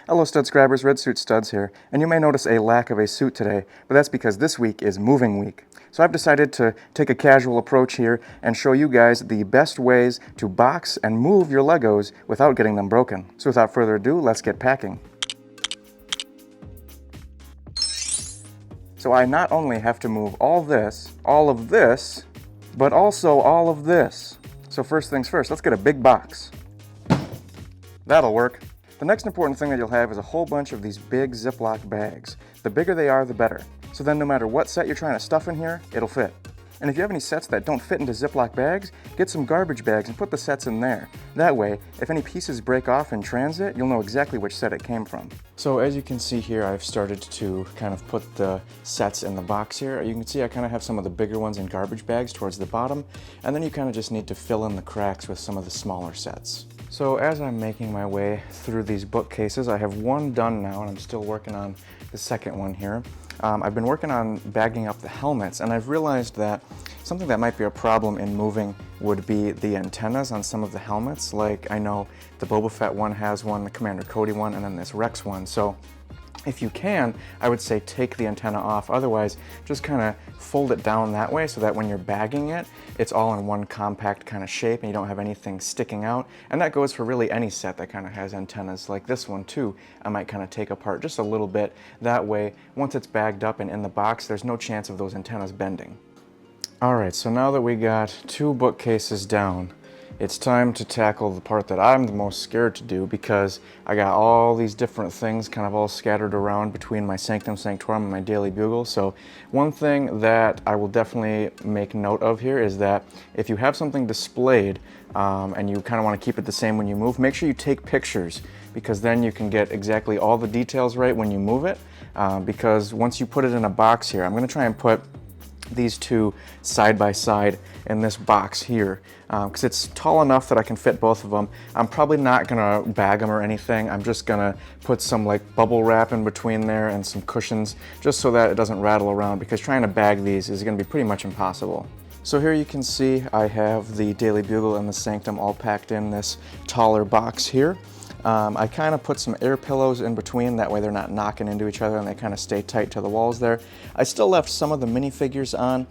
Hello Stud-Scribers, Red Suit Studs here, and you may notice a lack of a suit today, but that's because this week is moving week. So I've decided to take a casual approach here and show you guys the best ways to box and move your Legos without getting them broken. So without further ado, let's get packing. So I not only have to move all of this, but also all of this. So first things first, let's get a big box. That'll work. The next important thing that you'll have is a whole bunch of these big Ziploc bags. The bigger they are, the better. So then no matter what set you're trying to stuff in here, it'll fit. And if you have any sets that don't fit into Ziploc bags, get some garbage bags and put the sets in there. That way, if any pieces break off in transit, you'll know exactly which set it came from. So as you can see here, I've started to kind of put the sets in the box here. You can see I kind of have some of the bigger ones in garbage bags towards the bottom, and then you kind of just need to fill in the cracks with some of the smaller sets. So as I'm making my way through these bookcases, I have one done now, and I'm still working on the second one here. I've been working on bagging up the helmets, and I've realized that something that might be a problem in moving would be the antennas on some of the helmets. Like I know the Boba Fett one has one, the Commander Cody one, and then this Rex one. So if you can, I would say take the antenna off. Otherwise, just kind of fold it down that way so that when you're bagging it, it's all in one compact kind of shape and you don't have anything sticking out. And that goes for really any set that kind of has antennas. Like this one too, I might kind of take apart just a little bit. That way, once it's bagged up and in the box, there's no chance of those antennas bending. All right, so now that we got two bookcases down, it's time to tackle the part that I'm the most scared to do, because I got all these different things kind of all scattered around between my Sanctum Sanctorum and my Daily Bugle. So one thing that I will definitely make note of here is that if you have something displayed and you kind of want to keep it the same when you move, make sure you take pictures, because then you can get exactly all the details right when you move it. Because once you put it in a box here, I'm going to try and put these two side by side in this box here because it's tall enough that I can fit both of them. I'm probably not gonna bag them or anything. I'm just gonna put some like bubble wrap in between there and some cushions just so that it doesn't rattle around, because trying to bag these is gonna be pretty much impossible. So here you can see I have the Daily Bugle and the Sanctum all packed in this taller box here. I kind of put some air pillows in between, that way they're not knocking into each other and they kind of stay tight to the walls there. I still left some of the minifigures on.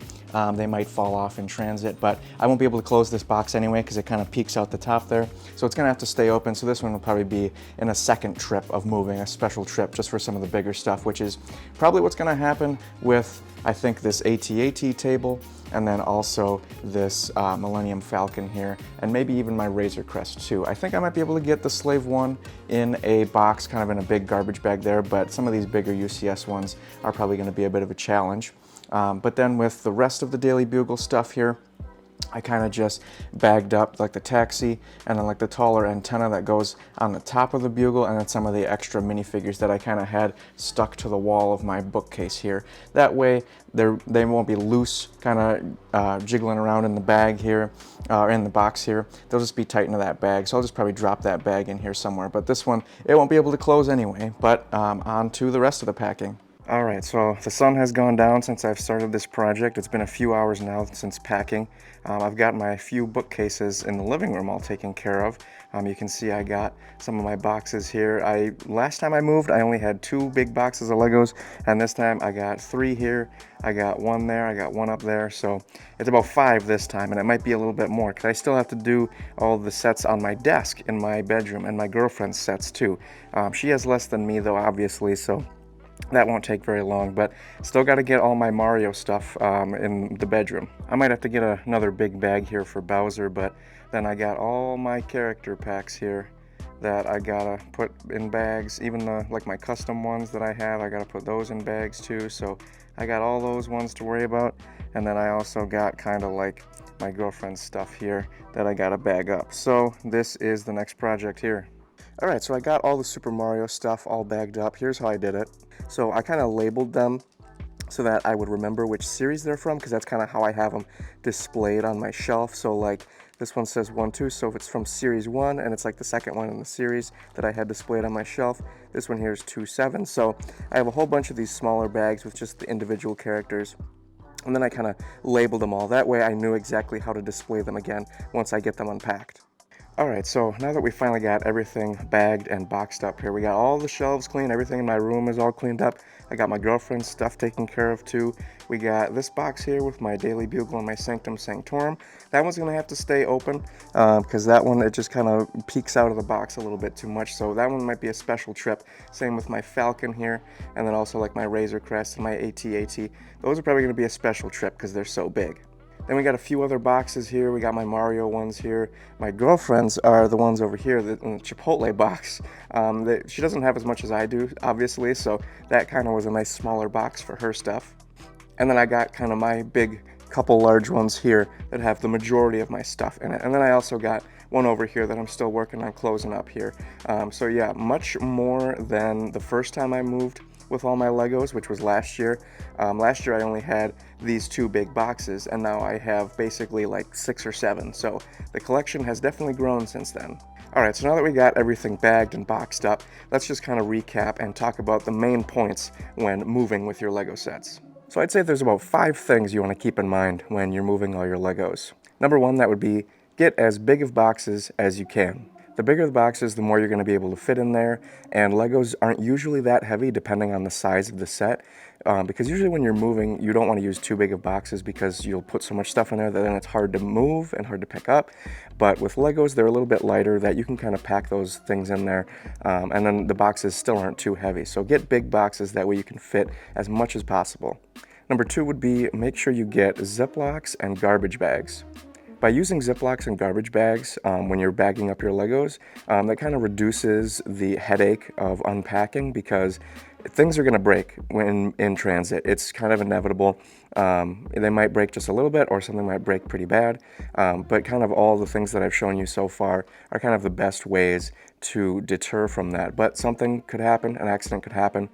They might fall off in transit, but I won't be able to close this box anyway because it kind of peeks out the top there. So it's going to have to stay open. So this one will probably be in a second trip of moving, a special trip just for some of the bigger stuff, which is probably what's going to happen with, I think, this AT-AT table, and then also this Millennium Falcon here, and maybe even my Razor Crest too. I think I might be able to get the Slave one in a box, kind of in a big garbage bag there, but some of these bigger UCS ones are probably going to be a bit of a challenge. But then with the rest of the Daily Bugle stuff here, I kind of just bagged up like the taxi and then like the taller antenna that goes on the top of the bugle, and then some of the extra minifigures that I kind of had stuck to the wall of my bookcase here. That way they won't be loose, kind of jiggling around in the bag here, or in the box here. They'll just be tight into that bag. So I'll just probably drop that bag in here somewhere. But this one, it won't be able to close anyway. But on to the rest of the packing. All right, so the sun has gone down since I've started this project. It's been a few hours now since packing. I've got my few bookcases in the living room all taken care of. You can see I got some of my boxes here. Last time I moved, I only had 2 big boxes of Legos, and this time I got 3 here. I got 1 there, I got 1 up there, so it's about 5 this time, and it might be a little bit more, because I still have to do all the sets on my desk in my bedroom, and my girlfriend's sets too. She has less than me though, obviously, so that won't take very long, but still got to get all my Mario stuff in the bedroom. I might have to get another big bag here for Bowser, but then I got all my character packs here that I gotta put in bags. Even like my custom ones that I have, I gotta put those in bags too. So I got all those ones to worry about, and then I also got kind of like my girlfriend's stuff here that I gotta bag up. So this is the next project here. Alright, so I got all the Super Mario stuff all bagged up. Here's how I did it. So I kind of labeled them so that I would remember which series they're from, because that's kind of how I have them displayed on my shelf. So like this one says 1, 2, so if it's from series 1 and it's like the second one in the series that I had displayed on my shelf, this one here is 2, 7. So I have a whole bunch of these smaller bags with just the individual characters. And then I kind of labeled them all. That way I knew exactly how to display them again once I get them unpacked. Alright, so now that we finally got everything bagged and boxed up here, we got all the shelves clean, everything in my room is all cleaned up. I got my girlfriend's stuff taken care of too. We got this box here with my Daily Bugle and my Sanctum Sanctorum. That one's going to have to stay open because that one, it just kind of peeks out of the box a little bit too much. So that one might be a special trip. Same with my Falcon here, and then also like my Razor Crest and my AT-AT. Those are probably going to be a special trip because they're so big. Then we got a few other boxes here. We got my Mario ones here. My girlfriend's are the ones over here, the Chipotle box. She doesn't have as much as I do, obviously, so that kind of was a nice smaller box for her stuff. And then I got kind of my big couple large ones here that have the majority of my stuff in it. And then I also got one over here that I'm still working on closing up here. So yeah, much more than the first time I moved with all my Legos, which was last year. Last year I only had these two big boxes, and now I have basically like 6 or 7. So the collection has definitely grown since then. Alright, so now that we got everything bagged and boxed up, let's just kind of recap and talk about the main points when moving with your Lego sets. So I'd say there's about 5 things you want to keep in mind when you're moving all your Legos. Number 1, that would be get as big of boxes as you can. The bigger the boxes, the more you're going to be able to fit in there, and Legos aren't usually that heavy depending on the size of the set, because usually when you're moving, you don't want to use too big of boxes because you'll put so much stuff in there that then it's hard to move and hard to pick up. But with Legos, they're a little bit lighter that you can kind of pack those things in there, and then the boxes still aren't too heavy. So get big boxes, that way you can fit as much as possible. Number 2 would be make sure you get Ziplocs and garbage bags. By using Ziplocs and garbage bags when you're bagging up your Legos, that kind of reduces the headache of unpacking because things are going to break when in transit. It's kind of inevitable. They might break just a little bit, or something might break pretty bad, but kind of all the things that I've shown you so far are kind of the best ways to deter from that. But something could happen, an accident could happen.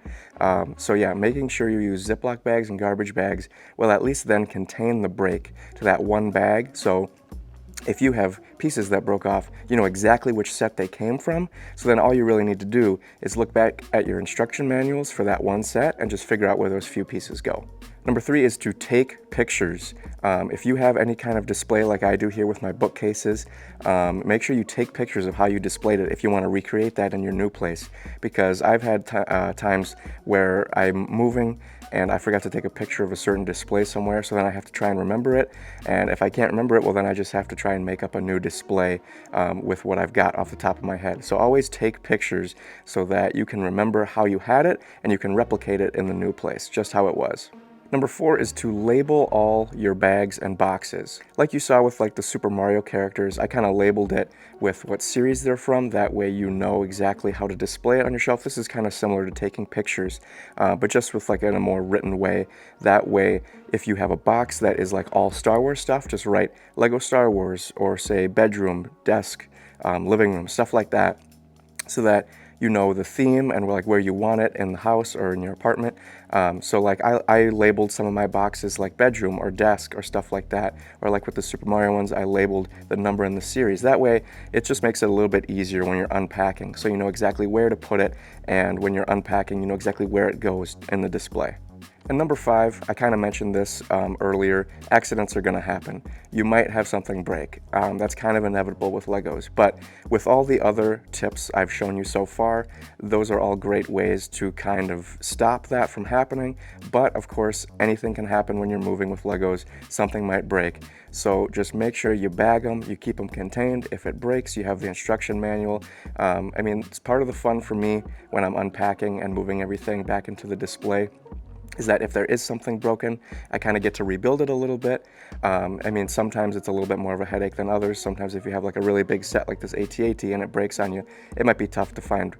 So yeah, making sure you use Ziploc bags and garbage bags will at least then contain the break to that one bag. So if you have pieces that broke off, you know exactly which set they came from, so then all you really need to do is look back at your instruction manuals for that one set and just figure out where those few pieces go. Number 3 is to take pictures. If you have any kind of display like I do here with my bookcases, make sure you take pictures of how you displayed it if you want to recreate that in your new place, because I've had times where I'm moving and I forgot to take a picture of a certain display somewhere, so then I have to try and remember it, and if I can't remember it, well then I just have to try and make up a new display with what I've got off the top of my head. So always take pictures so that you can remember how you had it and you can replicate it in the new place, just how it was. Number 4 is to label all your bags and boxes. Like you saw with like the Super Mario characters, I kind of labeled it with what series they're from. That way you know exactly how to display it on your shelf. This is kind of similar to taking pictures, but just with like in a more written way. That way, if you have a box that is like all Star Wars stuff, just write Lego Star Wars, or say bedroom, desk, living room, stuff like that, so that you know the theme and like where you want it in the house or in your apartment. So like I labeled some of my boxes like bedroom or desk or stuff like that, or like with the Super Mario ones, I labeled the number in the series. That way it just makes it a little bit easier when you're unpacking, so you know exactly where to put it, and when you're unpacking, you know exactly where it goes in the display. And number 5, I kind of mentioned this earlier, accidents are going to happen. You might have something break. That's kind of inevitable with Legos, but with all the other tips I've shown you so far, those are all great ways to kind of stop that from happening. But of course, anything can happen when you're moving with Legos. Something might break. So just make sure you bag them, you keep them contained. If it breaks, you have the instruction manual. I mean, it's part of the fun for me when I'm unpacking and moving everything back into the display, is that if there is something broken, I kind of get to rebuild it a little bit. I mean, sometimes it's a little bit more of a headache than others. Sometimes if you have like a really big set like this AT-AT and it breaks on you, it might be tough to find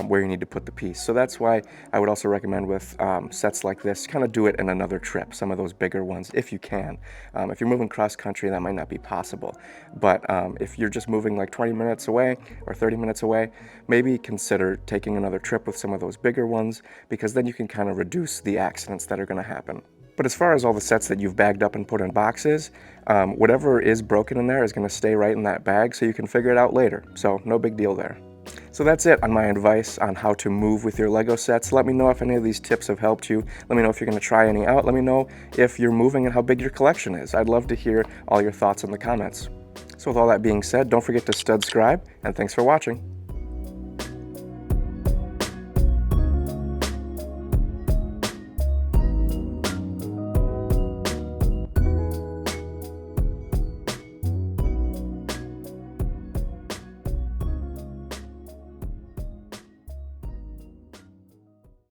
where you need to put the piece. So that's why I would also recommend with sets like this, kind of do it in another trip, some of those bigger ones, if you can. If you're moving cross country, that might not be possible. But if you're just moving like 20 minutes away or 30 minutes away, maybe consider taking another trip with some of those bigger ones, because then you can kind of reduce the accidents that are going to happen. But as far as all the sets that you've bagged up and put in boxes, whatever is broken in there is going to stay right in that bag, so you can figure it out later. So no big deal there. So that's it on my advice on how to move with your Lego sets. Let me know if any of these tips have helped you. Let me know if you're going to try any out. Let me know if you're moving and how big your collection is. I'd love to hear all your thoughts in the comments. So with all that being said, don't forget to Stud-Scribe, and thanks for watching.